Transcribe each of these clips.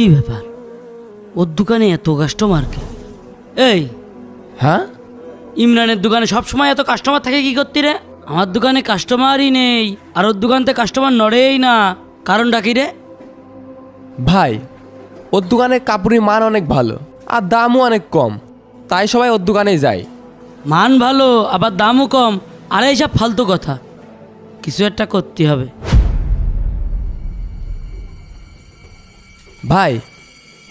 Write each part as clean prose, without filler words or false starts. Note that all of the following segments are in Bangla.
কি ব্যাপার, ওর দোকানে এত কাস্টমার কে? এই হ্যাঁ, ইমরানের দোকানে সবসময় এত কাস্টমার থাকে কি করতি রে? আমার দোকানে কাস্টমারই নেই, আর ওর দোকানতে কাস্টমার নড়েই না, কারণটা কি রে? ভাই ওর দোকানের কাপড়ের মান অনেক ভালো আর দামও অনেক কম, তাই সবাই ওর দোকানেই যায়। মান ভালো আবার দামও কম, আর এইসব ফালতু কথা, কিছু একটা করতে হবে। ভাই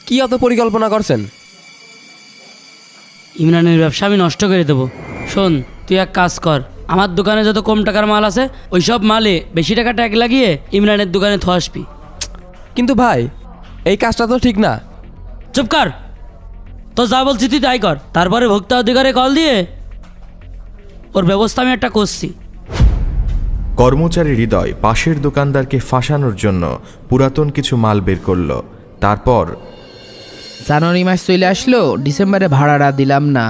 কি অত পরিকল্পনা করছেন? ইমরানের ব্যবসা আমি নষ্ট করে দেবো। শোন, তুই এক কাজ কর, আমার দোকানে যত কম টাকার মাল আছে ওই সব মালে বেশি টাকা ট্যাগ লাগিয়ে ইমরানের দোকানে আসবি। কিন্তু ভাই এই কাজটা তো ঠিক না। চুপ কর, তো যা বলছি তুই তাই কর। তারপরে ভোক্তা অধিকারে কল দিয়ে ওর ব্যবস্থা আমি একটা করছি। কর্মচারী হৃদয় পাশের দোকানদারকে ফাঁসানোর জন্য পুরাতন কিছু মাল বের করলো। তারপর জানুয়ারি মাস চলে আসলো, ডিসেম্বরে ভাড়াটা দিলাম না।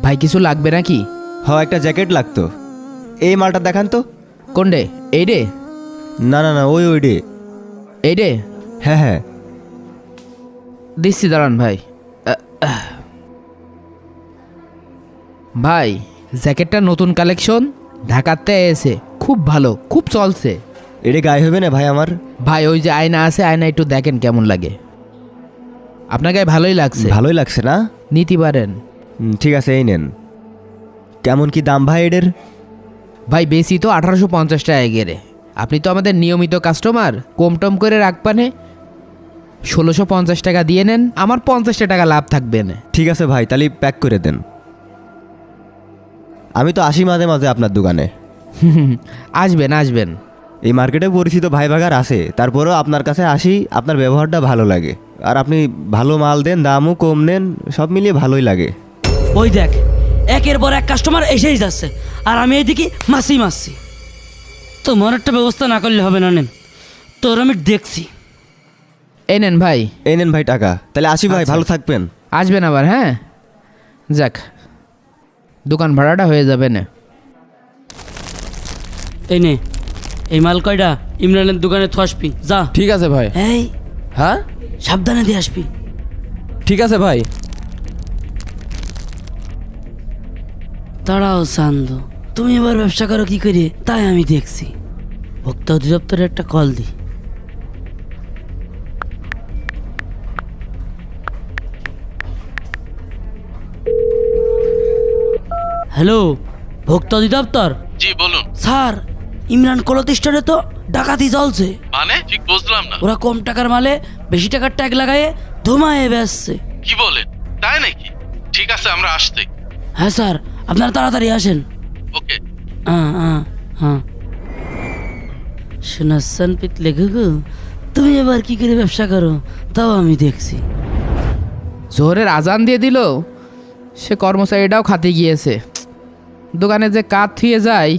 ভাই কিছু লাগবে নাকি? একটা জ্যাকেট লাগতো। এই মালটা দেখান তো। কোন রে? এই রে? না না না, ওই রে। এই রে? হ্যাঁ হ্যাঁ, দিচ্ছি, দাঁড়ান ভাই। ভাই জ্যাকেটটা নতুন কালেকশন, ঢাকাতে এসে খুব ভালো, খুব চলছে। এটা গায়ে হবে না ভাই আমার? ভাই ওই যে আয়না আছে, আয়না একটু দেখেন কেমন লাগে। আপনার গায়ে ভালোই লাগছে। ভালোই লাগছে না? নিতে পারেন। ঠিক আছে, এই নেন। কেমন কি দাম ভাই এদের? ভাই বেশি তো 1850 টাকা গেরে। আপনি তো আমাদের নিয়মিত কাস্টমার, কম টম করে রাখবানে 1650 টাকা দিয়ে নেন, আমার 50 টাকা লাভ থাকবে না। ঠিক আছে ভাই, তাহলে প্যাক করে দেন। আমি তো আসি মাঝে মাঝে আপনার দোকানে। আসবেন আসবেন। এই মার্কেটে পরিচিত ভাই ভাগার আছে, তারপরেও আপনার কাছে আসি, আপনার ব্যবহারটা ভালো লাগে, আর আপনি ভালো মাল দেন, দামও কম নেন, সব মিলিয়ে ভালোই লাগে। ওই দেখ, একের পর এক কাস্টমার এসেই যাচ্ছে, আর আমি এইদিকে মাসি। তোমার একটা ব্যবস্থা না করলে হবে না, নেন তোর আমি দেখছি। এই নেন ভাই। এই নেন ভাই টাকা, তাহলে আসি ভাই, ভালো থাকবেন। আসবেন আবার, হ্যাঁ। যাক, দোকান ভাড়াটা হয়ে যাবে না। এই নে, এই মাল কয়টা ইমরানের দোকানে আসবি, যা। ঠিক আছে ভাই। এই হ্যাঁ সাবধানে দিয়ে আসবি। ঠিক আছে ভাই। দাঁড়াও চান্দ, তুমি এবার ব্যবসা করো কি করে তাই আমি দেখছি। ভোক্তা অধিদপ্তরে একটা কল দি। হ্যালো, ভোক্তা অধিদপ্তর? জি বলুন। স্যার, ইমরান ক্লথ স্টোরে তো ডাকাতি চলছে। মানে ঠিক বুঝলাম না। ওরা কম টাকার মালে বেশি টাকার ট্যাগ লাগায়ে ধোমায়ে বেচছে। কি বলেন, তাই নাকি? ঠিক আছে, আমরা আসতে। হ্যাঁ স্যার, আপনারা তাড়াতাড়ি আসেন। ওকে। হ্যাঁ শোনাচ্ছেন পিত লেখক, তুমি এবার কি করে ব্যবসা করো তাও আমি দেখছি। জোহরের আজান দিয়ে দিল, সে কর্মচারীটাও খাতে গিয়েছে। দোকানে যে কাজ থুয়ে যায়।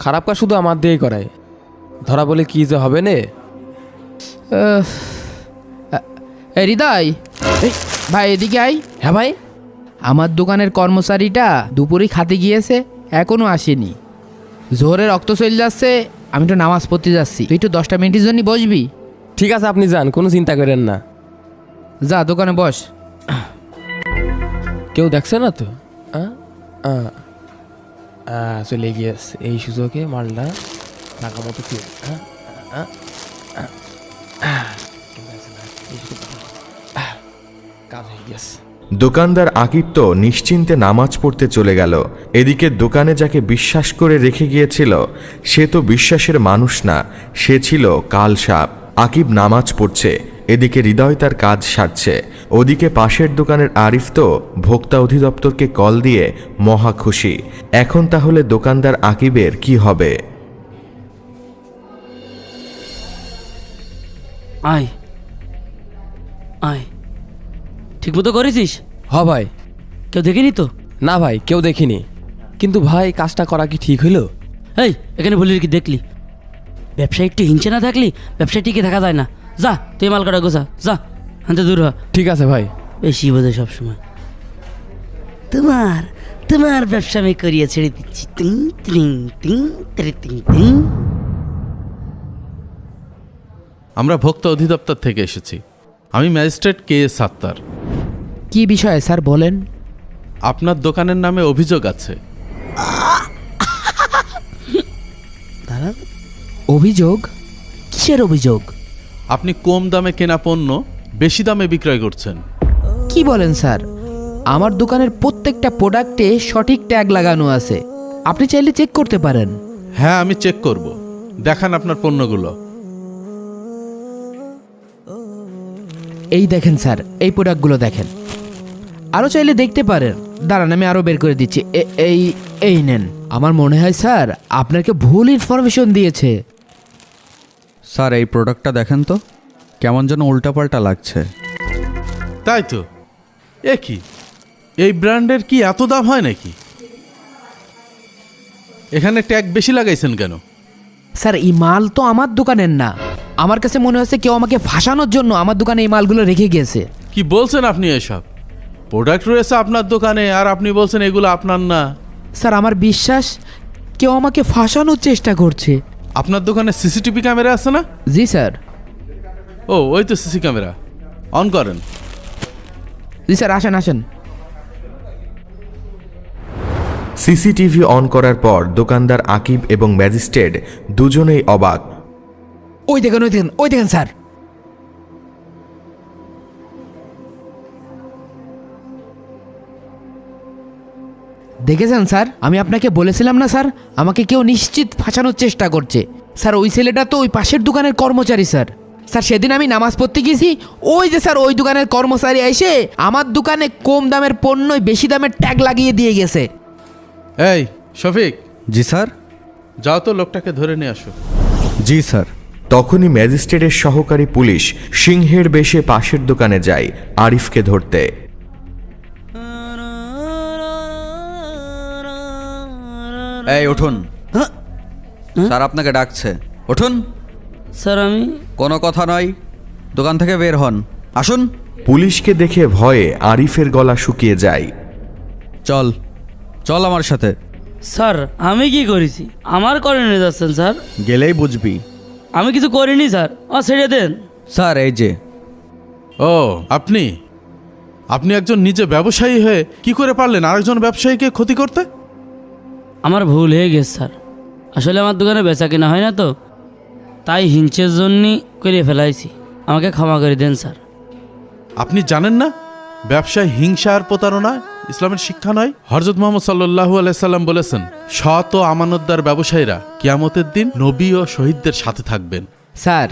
খারাপ কাজ শুধু আমার দিয়েই করায়, ধরা বলে কি যে হবে নে। হৃদয়, এই ভাই এদিকে আই। হ্যাঁ ভাই। আমার দোকানের কর্মচারীটা দুপুরেই খাতে গিয়েছে, এখনো আসেনি। জোহরে রক্ত চলে যাচ্ছে, আমি তো নামাজ পড়তে যাচ্ছি, তুই একটু 10টা মিনিটের জন্য বসবি? ঠিক আছে, আপনি যান, কোনো চিন্তা করেন না। যা দোকানে বস। কেউ দেখছে না তো? চলে গিয়েছে, এই সুযোগে মালটা টাকা মতো কি কাজ হয়ে গেছে। দোকানদার আকিব তো নিশ্চিন্তে নামাজ পড়তে চলে গেল। এদিকে দোকানে যাকে বিশ্বাস করে রেখে গিয়েছিল সে তো বিশ্বাসের মানুষ না, সে ছিল কাল সাপ। আকিব নামাজ পড়ছে, এদিকে হৃদয় তার কাজ সারছে। ওদিকে পাশের দোকানের আরিফ তো ভোক্তা অধিদপ্তরকে কল দিয়ে মহা খুশি। এখন তাহলে দোকানদার আকিবের কি হবে? আয় আয়, ঠিক মতো করেছিস? হ ভাই। কেউ দেখেনি তো? না ভাই, কেউ দেখিনি। কিন্তু ভাই কাজটা করা কি ঠিক হইল? এই এখানে বলি কি দেখলি? ব্যবসায়ী একটু হিংসে না থাকলি ব্যবসায় টিকে থাকা যায় না। যা তুই মাল কাটা গোছা, যা হাতে দূর হ। ঠিক আছে ভাই। বেশি বোঝে সবসময়। তোমার ব্যবসা আমি করিয়ে ছেড়ে দিচ্ছি। টিং টিং টিং টিং টিং। আমরা ভোক্তা অধিদপ্তর থেকে এসেছি। আমি ম্যাজিস্ট্রেট কে এস সাত্তার। কি বিষয়ে স্যার বলেন? আপনার দোকানের নামে অভিযোগ আছে। অভিযোগ? কিসের অভিযোগ? আপনি কম দামে কেনা পণ্য বেশি দামে বিক্রয় করছেন। কি বলেন স্যার? আমার দোকানের প্রত্যেকটা প্রোডাক্টে সঠিক ট্যাগ লাগানো আছে, আপনি চাইলে চেক করতে পারেন। হ্যাঁ, আমি চেক করব। দেখান আপনার পণ্যগুলো। এই দেখেন স্যার, এই প্রোডাক্টগুলো দেখেন। আরও চাইলে দেখতে পারেন। দাঁড়ান, আমি আরও বের করে দিচ্ছি। এই এই নেন। আমার মনে হয় স্যার আপনাকে ভুল ইনফরমেশন দিয়েছে। স্যার এই প্রোডাক্টটা দেখেন তো, কেমন যেন উল্টাপাল্টা লাগছে। তাই তো। এ কি, এই ব্র্যান্ডের কি এত দাম হয় নাকি? এখানে ট্যাগ বেশি লাগাইছেন কেন? স্যার এই মাল তো আমার দোকানের না। আমার কাছে মনে হচ্ছে কেউ আমাকে ফাঁসানোর জন্য আমার দোকানে এই মালগুলো রেখে গিয়েছে। কি বলছেন আপনি এসব? প্রোডাক্ট রয়েছে আপনার দোকানে আর আপনি বলছেন এগুলো আপনার না। স্যার আমার বিশ্বাস কেউ আমাকে ফাঁসানোর চেষ্টা করছে। আপনার দোকানে সিসিটিভি ক্যামেরা আছে না? জি স্যার। ও, ওই তো সিসি ক্যামেরা। অন করেন। জি স্যার, আসেন আসেন। সিসিটিভি অন করার পর দোকানদার আকিব এবং ম্যাজিস্ট্রেট দুজনেই অবাক। ওই দেখেন, ওই দেখেন, ওই দেখেন স্যার। দেখেছেন স্যার, আমি আপনাকে বলেছিলাম না স্যার, আমাকে কেউ নিশ্চিত ফাঁসানোর চেষ্টা করছে। স্যার ওই ছেলেটা তো ওই পাশের দোকানের কর্মচারী স্যার। স্যার সেদিন আমি নামাজ পড়তে গেছি, ওই যে স্যার ওই দোকানের কর্মচারী এসে আমার দোকানে কম দামের পণ্য বেশি দামের ট্যাগ লাগিয়ে দিয়ে গেছে। এই শফিক, জি স্যার। যাও তো লোকটাকে ধরে নিয়ে আসো। জি স্যার। তখনই ম্যাজিস্ট্রেটের সহকারী পুলিশ সিংহের বেশে পাশের দোকানে যায় আরিফকে ধরতে। এই উঠুন, স্যার আপনাকে ডাকছে, উঠুন। স্যার আমি কোনো কথা নয়, দোকান থেকে বের হন, আসুন। পুলিশকে দেখে ভয়ে আরিফের গলা শুকিয়ে যায়। চল চল আমার সাথে। স্যার আমি কি করেছি? আমার করে নিয়ে যাচ্ছেন স্যার? গেলেই বুঝবি। আমি কিছু করিনি স্যার, ছেড়ে দেন। স্যার এই যে। ও, আপনি আপনি একজন নিজে ব্যবসায়ী হয়ে কি করে পারলেন আরেকজন ব্যবসায়ীকে ক্ষতি করতে? আমার ভুল হয়ে গেছে স্যার। আসলে আমার দোকানে বেচা কেনা হয় না তো, তাই হিংসের জন্যই করে ফেলাইছি। আমাকে ক্ষমা করে দেন স্যার। আপনি জানেন না ব্যবসায় হিংসা আর প্রতারণা ইসলামের শিক্ষা নয়? হযরত মুহাম্মদ সাল্লাল্লাহু আলাইহি সাল্লাম বলেছেন, সৎ ও আমানতদার ব্যবসায়ীরা কিয়ামতের দিন নবী ও শহীদদের সাথে থাকবেন। স্যার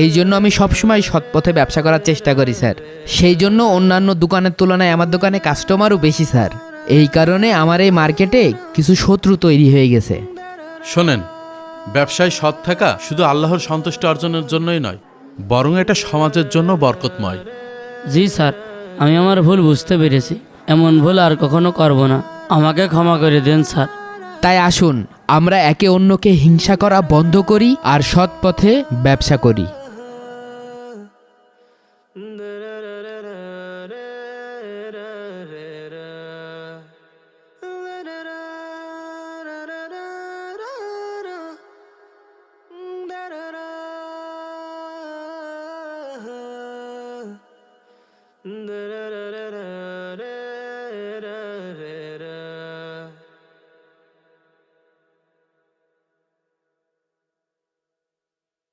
এই জন্য আমি সবসময় সৎ পথে ব্যবসা করার চেষ্টা করি স্যার। সেই জন্য অন্যান্য দোকানের তুলনায় আমার দোকানে কাস্টমারও বেশি স্যার। এই কারণে আমার এই মার্কেটে কিছু শত্রু তৈরি হয়ে গেছে। শোনেন, ব্যবসায় সৎ থাকা শুধু আল্লাহর সন্তুষ্টি অর্জনের জন্যই নয়, বরং এটা সমাজের জন্য বরকতময়। জি স্যার, আমি আমার ভুল বুঝতে পেরেছি। এমন ভুল আর কখনো করব না। আমাকে ক্ষমা করে দেন স্যার। তাই আসুন আমরা একে অন্যকে হিংসা করা বন্ধ করি আর সৎ পথে ব্যবসা করি। da da da da da